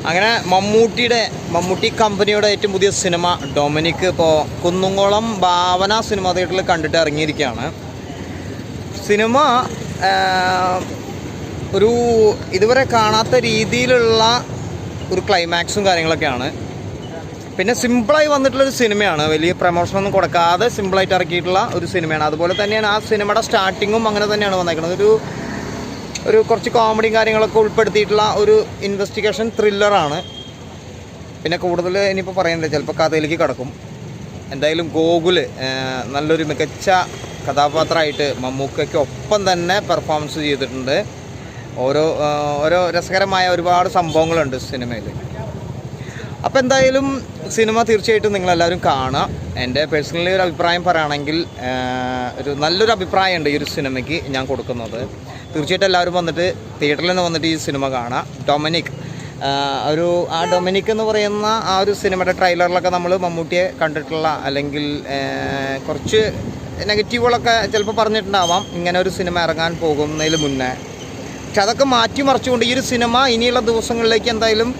അങ്ങനെ മമ്മൂട്ടി കമ്പനിയുടെ ഏറ്റവും പുതിയ സിനിമ ഡൊമിനിക് ഇപ്പോൾ കുന്നുംകുളം ഭാവന സിനിമ തിയേറ്ററിൽ കണ്ടിട്ട് ഇറങ്ങിയിരിക്കുകയാണ്. സിനിമ ഒരു ഇതുവരെ കാണാത്ത രീതിയിലുള്ള ഒരു ക്ലൈമാക്സും കാര്യങ്ങളൊക്കെയാണ്. പിന്നെ സിമ്പിളായി വന്നിട്ടുള്ളൊരു സിനിമയാണ്, വലിയ പ്രമോഷനൊന്നും കൊടുക്കാതെ സിമ്പിളായിട്ട് ഇറക്കിയിട്ടുള്ള ഒരു സിനിമയാണ്. അതുപോലെ തന്നെയാണ് ആ സിനിമയുടെ സ്റ്റാർട്ടിങ്ങും അങ്ങനെ തന്നെയാണ് വന്നേക്കുന്നത്. ഒരു കുറച്ച് കോമഡിയും കാര്യങ്ങളൊക്കെ ഉൾപ്പെടുത്തിയിട്ടുള്ള ഒരു ഇൻവെസ്റ്റിഗേഷൻ ത്രില്ലറാണ്. പിന്നെ കൂടുതൽ ഇനിയിപ്പോൾ പറയുന്നില്ല, ചിലപ്പോൾ കഥയിലേക്ക് കിടക്കും. എന്തായാലും ഗോകുല് നല്ലൊരു മികച്ച കഥാപാത്രമായിട്ട് മമ്മൂക്കയ്ക്ക് ഒപ്പം തന്നെ പെർഫോമൻസ് ചെയ്തിട്ടുണ്ട്. ഓരോ രസകരമായ ഒരുപാട് സംഭവങ്ങളുണ്ട് സിനിമയിൽ. അപ്പോൾ എന്തായാലും സിനിമ തീർച്ചയായിട്ടും നിങ്ങളെല്ലാവരും കാണുക. എൻ്റെ പേഴ്സണലി ഒരു അഭിപ്രായം പറയുകയാണെങ്കിൽ നല്ലൊരു അഭിപ്രായമുണ്ട് ഈ ഒരു സിനിമയ്ക്ക് ഞാൻ കൊടുക്കുന്നത്. തീർച്ചയായിട്ടും എല്ലാവരും വന്നിട്ട് തിയേറ്ററിൽ നിന്ന് വന്നിട്ട് ഈ സിനിമ കാണാം. ഡൊമിനിക് ഡൊമിനിക് എന്ന് പറയുന്ന ആ ഒരു സിനിമയുടെ ട്രെയിലറിലൊക്കെ നമ്മൾ മമ്മൂട്ടിയെ കണ്ടിട്ടുള്ള, അല്ലെങ്കിൽ കുറച്ച് നെഗറ്റീവുകളൊക്കെ ചിലപ്പോൾ പറഞ്ഞിട്ടുണ്ടാവാം ഇങ്ങനെ ഒരു സിനിമ ഇറങ്ങാൻ പോകുന്നതിന് മുന്നേ. പക്ഷെ അതൊക്കെ മാറ്റിമറിച്ചുകൊണ്ട് ഈ ഒരു സിനിമ ഇനിയുള്ള ദിവസങ്ങളിലേക്ക് എന്തായാലും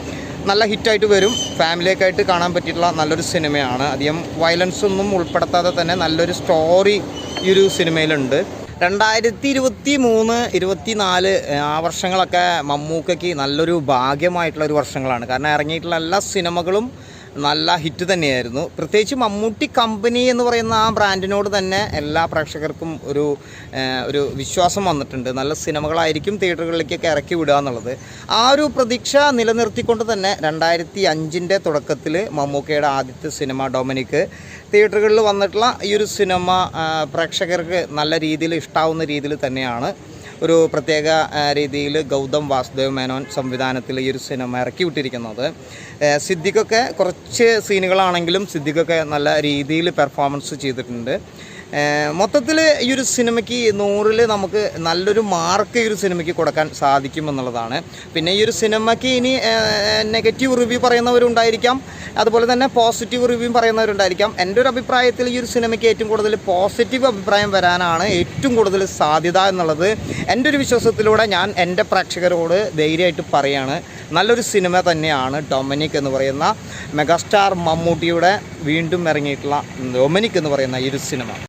നല്ല ഹിറ്റായിട്ട് വരും. ഫാമിലിയൊക്കെ ആയിട്ട് കാണാൻ പറ്റിയിട്ടുള്ള നല്ലൊരു സിനിമയാണ്. അധികം വയലൻസ് ഒന്നും ഉൾപ്പെടുത്താതെ തന്നെ നല്ലൊരു സ്റ്റോറി ഈ ഒരു സിനിമയിലുണ്ട്. 2023, 2024 ആ വർഷങ്ങളൊക്കെ മമ്മൂക്കയ്ക്ക് നല്ലൊരു ഭാഗ്യമായിട്ടുള്ളൊരു വർഷങ്ങളാണ്. കാരണം ഇറങ്ങിയിട്ടുള്ള എല്ലാ സിനിമകളും നല്ല ഹിറ്റ് തന്നെയായിരുന്നു. പ്രത്യേകിച്ച് മമ്മൂട്ടി കമ്പനി എന്ന് പറയുന്ന ആ ബ്രാൻഡിനോട് തന്നെ എല്ലാ പ്രേക്ഷകർക്കും ഒരു വിശ്വാസം വന്നിട്ടുണ്ട്. നല്ല സിനിമകളായിരിക്കും തിയേറ്ററുകളിലേക്കൊക്കെ ഇറക്കി വിടുക എന്നുള്ളത്. ആ ഒരു പ്രതീക്ഷ നിലനിർത്തിക്കൊണ്ട് തന്നെ 2005 തുടക്കത്തിൽ മമ്മൂക്കയുടെ ആദ്യത്തെ സിനിമ ഡൊമിനിക് തിയേറ്ററുകളിൽ വന്നിട്ടുള്ള ഈ ഒരു സിനിമ പ്രേക്ഷകർക്ക് നല്ല രീതിയിൽ ഇഷ്ടാവുന്ന രീതിയിൽ തന്നെയാണ് ഒരു പ്രത്യേക രീതിയിൽ ഗൗതം വാസുദേവ് മേനോൻ സംവിധാനത്തിൽ ഈ ഒരു സിനിമ ഇറക്കി വിട്ടിരിക്കുന്നത്. സിദ്ദിഖൊക്കെ കുറച്ച് സീനുകളാണെങ്കിലും സിദ്ദിഖൊക്കെ നല്ല രീതിയിൽ പെർഫോമൻസ് ചെയ്തിട്ടുണ്ട്. മൊത്തത്തിൽ ഈ ഒരു സിനിമയ്ക്ക് 100-ൽ നമുക്ക് നല്ലൊരു മാർക്ക് ഈ ഒരു സിനിമയ്ക്ക് കൊടുക്കാൻ സാധിക്കുമെന്നുള്ളതാണ്. പിന്നെ ഈ ഒരു സിനിമയ്ക്ക് ഇനി നെഗറ്റീവ് റിവ്യൂ പറയുന്നവരുണ്ടായിരിക്കാം, അതുപോലെ തന്നെ പോസിറ്റീവ് റിവ്യൂ പറയുന്നവരുണ്ടായിരിക്കാം. എൻ്റെ ഒരു അഭിപ്രായത്തിൽ ഈ ഒരു സിനിമയ്ക്ക് ഏറ്റവും കൂടുതൽ പോസിറ്റീവ് അഭിപ്രായം വരാനാണ് ഏറ്റവും കൂടുതൽ സാധ്യത എന്നുള്ളത് എൻ്റെ ഒരു വിശ്വാസത്തിലൂടെ ഞാൻ എൻ്റെ പ്രേക്ഷകരോട് ധൈര്യമായിട്ട് പറയുകയാണ്. നല്ലൊരു സിനിമ തന്നെയാണ് ഡൊമിനിക് എന്ന് പറയുന്ന മെഗാസ്റ്റാർ മമ്മൂട്ടിയുടെ വീണ്ടും ഇറങ്ങിയിട്ടുള്ള ഡൊമിനിക് എന്ന് പറയുന്ന ഈ ഒരു സിനിമ.